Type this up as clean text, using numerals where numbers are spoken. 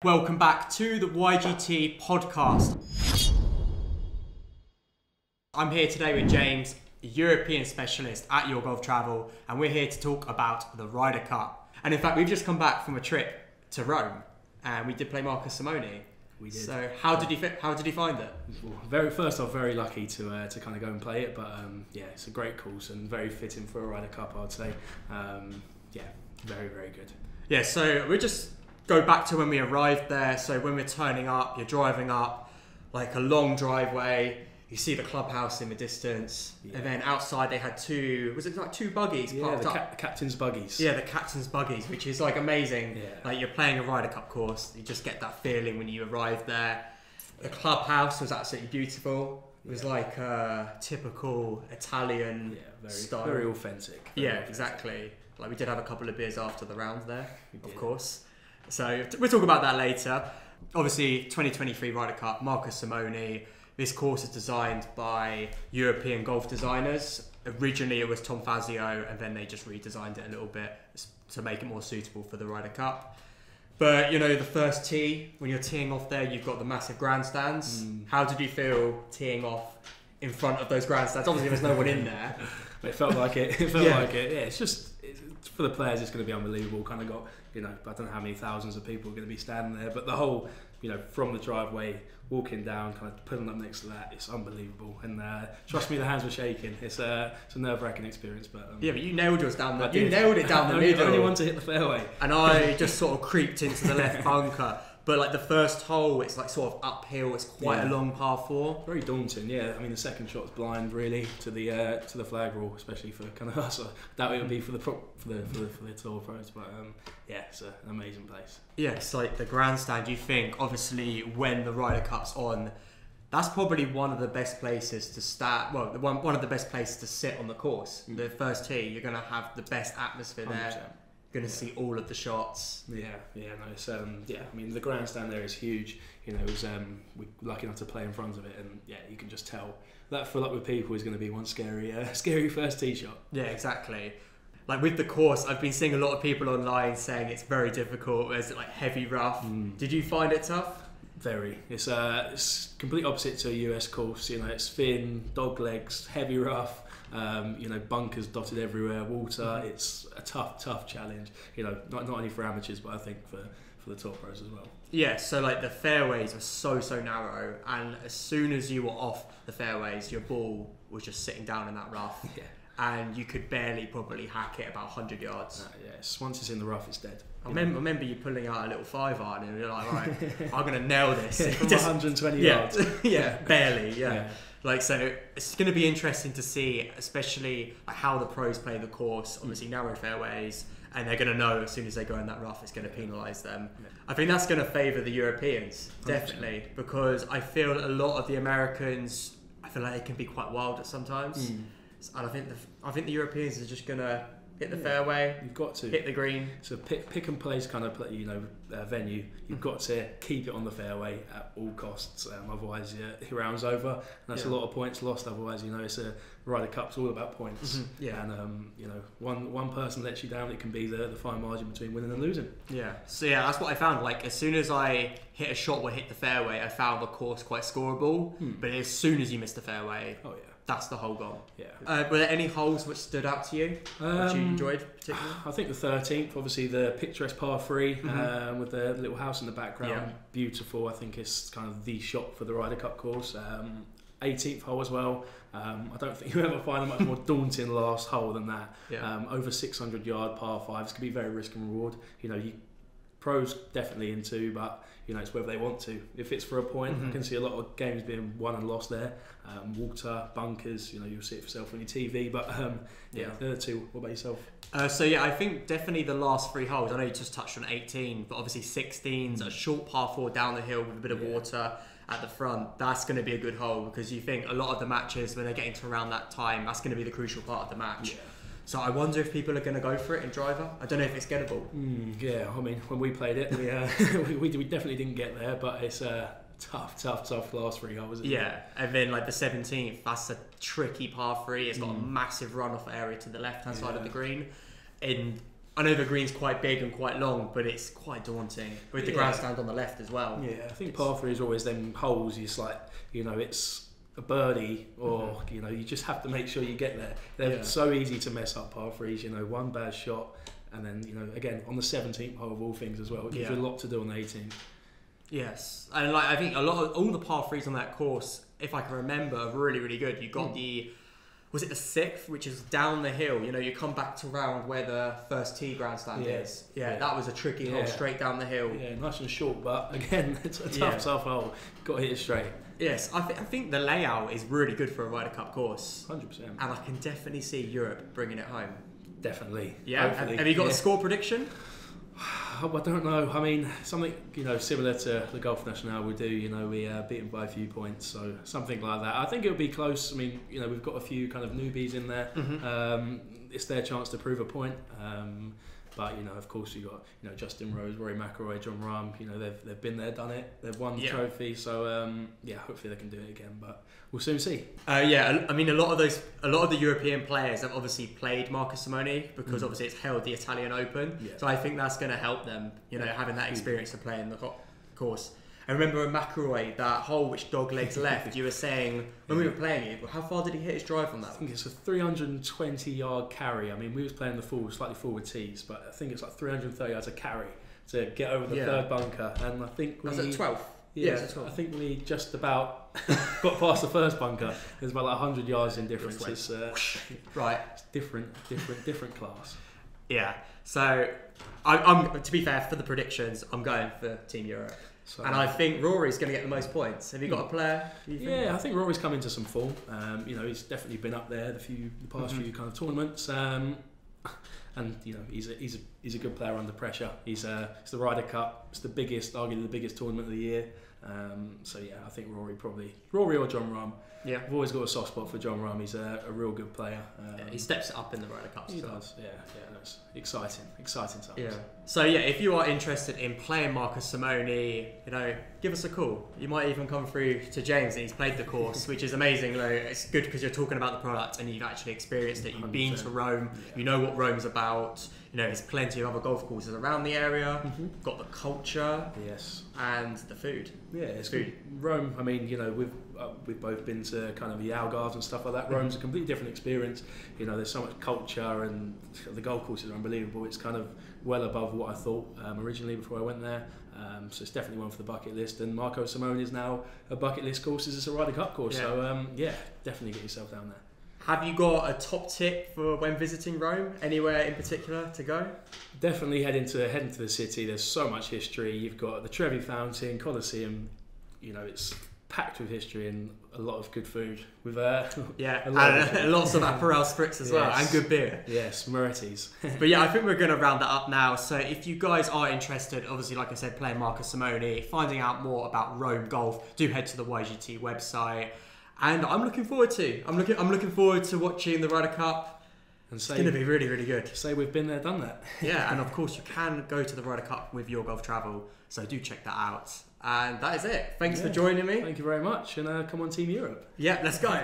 Welcome back to the YGT podcast. I'm here today with James, a European specialist at Your Golf Travel, and we're here to talk about the Ryder Cup. And in fact, we've just come back from a trip to Rome, and we did play Marco Simone. We did. So how did you find it? Well, first off, very lucky to kind of go and play it, but yeah, it's a great course and very fitting for a Ryder Cup, I'd say. Yeah, very, very good. Yeah, so we'll just go back to when we arrived there. So when we're turning up, you're driving up like a long driveway. You see the clubhouse in the distance, and then outside they had two buggies parked up. The captain's buggies. Yeah, the captain's buggies, which is like amazing. Yeah. Like you're playing a Ryder Cup course, you just get that feeling when you arrive there. The clubhouse was absolutely beautiful. It was like a typical Italian style. Very authentic. Exactly. Like we did have a couple of beers after the round there, of course. So we'll talk about that later. Obviously, 2023 Ryder Cup, Marco Simone. This course is designed by European golf designers. Originally, it was Tom Fazio, and then they just redesigned it a little bit to make it more suitable for the Ryder Cup. But, you know, the first tee, when you're teeing off there, you've got the massive grandstands. How did you feel teeing off in front of those grandstands? Obviously, there's no one in there. It felt like it. It felt like it. Yeah, it's just... for the players, it's going to be unbelievable. Kind of got, I don't know how many thousands of people are going to be standing there, but the whole, from the driveway, walking down, kind of pulling up next to that, it's unbelievable. And trust me, the hands were shaking. It's a nerve-wracking experience, but yeah, but you nailed yours down the. You nailed it down the middle. Only one to hit the fairway, and I just sort of creeped into the left bunker. But like the first hole, it's like sort of uphill. It's quite a long par 4. Very daunting, yeah. I mean, the second shot's blind really to the flag rule, especially for kind of us. I doubt it would be for the tour pros, but yeah, it's an amazing place. Yeah, it's like the grandstand. You think obviously when the Ryder Cup's on, that's probably one of the best places to start. Well, one of the best places to sit on the course. The first tee, you're going to have the best atmosphere 100%. there. Going to see all of the shots. No, it's I mean, the grandstand there is huge. It was we're lucky enough to play in front of it, and yeah, you can just tell that full up with people is going to be one scary first tee shot. Yeah, exactly. Like with the course, I've been seeing a lot of people online saying it's very difficult. There's like heavy rough. Did you find it tough? Very. It's complete opposite to a US course. It's thin, dog legs, heavy rough. Bunkers dotted everywhere, water. It's a tough challenge. Not only for amateurs, but I think for the tour pros as well. Yeah, so like the fairways were so narrow, and as soon as you were off the fairways, your ball was just sitting down in that rough. Yeah. And you could barely probably hack it about 100 yards. Yes, once it's in the rough, it's dead. I remember you pulling out a little 5-iron, and you're like, right, I'm gonna nail this. From 120 yards. Yeah, barely. Yeah. Like, so it's going to be interesting to see, especially like how the pros play the course. Obviously, narrow fairways, and they're going to know as soon as they go in that rough, it's going to penalise them. I think that's going to favour the Europeans, definitely, because I feel a lot of the Americans, I feel like they can be quite wild at sometimes. And I think the Europeans are just going to hit the fairway. You've got to hit the green. So pick and place kind of venue. You've got to keep it on the fairway at all costs. Otherwise, your round's over. And that's a lot of points lost. Otherwise, it's a Ryder Cup's all about points. And one person lets you down, it can be the fine margin between winning and losing. Yeah. So that's what I found. Like as soon as I hit a shot or hit the fairway, I found the course quite scoreable. But as soon as you miss the fairway, that's the whole goal. Yeah. Were there any holes which stood out to you that you enjoyed particularly? I think the 13th, obviously the picturesque par 3 with the little house in the background, beautiful. I think it's kind of the shot for the Ryder Cup course. 18th hole as well. I don't think you ever find a much more daunting last hole than that. Over 600 yard par 5. It's going to be very risk and reward. Pros definitely into, but it's whether they want to. If it's for a point, I can see a lot of games being won and lost there. Water, bunkers, you'll see it for yourself on your TV. But the other two. What about yourself? I think definitely the last 3 holes. I know you just touched on 18, but obviously 16's a short par 4 down the hill with a bit of water at the front. That's going to be a good hole because you think a lot of the matches when they're getting to around that time, that's going to be the crucial part of the match. So I wonder if people are going to go for it in driver. I don't know if it's gettable. Yeah, I mean, when we played it, we definitely didn't get there, but it's a tough last 3 holes. Yeah, and then like the 17th, that's a tricky par 3. It's got a massive runoff area to the left-hand side of the green. And I know the green's quite big and quite long, but it's quite daunting with the grandstand on the left as well. Yeah, I think par 3 is always them holes. It's like, you know, it's a birdie or, you know, you just have to make sure you get there. They're so easy to mess up, par 3s, you know, one bad shot. And then, you know, again, on the 17th hole of all things as well, it gives you a lot to do on the 18th. Yes, and like I think a lot of all the par 3s on that course, if I can remember, are really, really good. You got was it the 6th, which is down the hill? You know, you come back to round where the first tee grandstand is. Yeah, that was a tricky hole straight down the hill. Yeah, nice and short, but again, it's a tough hole. Got to hit it straight. Yes, I think the layout is really good for a Ryder Cup course. 100%. And I can definitely see Europe bringing it home. Definitely. Yeah. Have you got a score prediction? I don't know. I mean, something, you know, similar to the Golf National we do. You know, we beat them by a few points, so something like that. I think it'll be close. I mean, you know, we've got a few kind of newbies in there. It's their chance to prove a point. But, you know, of course, you got, you know, Justin Rose, Rory McIlroy, John Rahm. You know, they've been there, done it. They've won the trophy. So hopefully they can do it again. But we'll soon see. I mean, a lot of the European players have obviously played Marco Simone because obviously it's held the Italian Open. Yeah. So I think that's going to help them. You know, having that experience to play in the course. I remember in McIlroy, that hole which dog legs left, you were saying, when we were playing it, how far did he hit his drive from that? I think it's a 320-yard carry. I mean, we was playing the slightly forward tees, but I think it's like 330 yards a carry to get over the third bunker. And I think we... Was it 12th? Yeah, I think we just about got past the first bunker. There's about like 100 yards in difference. It's right. It's different class. Yeah. So, I'm to be fair, for the predictions, I'm going for Team Europe. So, and I think Rory's going to get the most points. Have you got a player? Yeah, I think Rory's come into some form. You know, he's definitely been up there the past few kind of tournaments. And you know, he's a good player under pressure. It's the Ryder Cup. It's arguably the biggest tournament of the year. So yeah, I think Rory or John Rahm. Yeah, I've always got a soft spot for John Rahm. He's a real good player. He steps it up in the Ryder Cup. He does. Yeah, that's exciting times. Yeah. So yeah, if you are interested in playing Marco Simone, you know, give us a call. You might even come through to James, and he's played the course, which is amazing. You know, it's good because you're talking about the product and you've actually experienced it. You've 100%. Been to Rome. Yeah. You know what Rome's about. You know, there's plenty of other golf courses around the area. Got the culture. Yes. And the food. Yeah, it's food. Rome. I mean, you know, we've both been to kind of the Algarves and stuff like that. Rome's a completely different experience. You know, there's so much culture and the golf courses are unbelievable. It's kind of well above what I thought originally before I went there. So it's definitely one for the bucket list. And Marco Simone is now a bucket list course. It's a Ryder Cup course. Yeah. So definitely get yourself down there. Have you got a top tip for when visiting Rome? Anywhere in particular to go? Definitely head into the city. There's so much history. You've got the Trevi Fountain, Colosseum. You know, it's packed with history and a lot of good food. With lots of Aperol spritz as well, and good beer. Yes, Moretti's. But yeah, I think we're going to round that up now. So if you guys are interested, obviously, like I said, playing Marco Simone, finding out more about Rome golf, do head to the YGT website. And I'm looking forward to watching the Ryder Cup. And it's going to be really, really good. Say we've been there, done that. Yeah, and of course you can go to the Ryder Cup with Your Golf Travel, so do check that out. And that is it. Thanks for joining me. Thank you very much, and come on Team Europe. Yeah, let's go.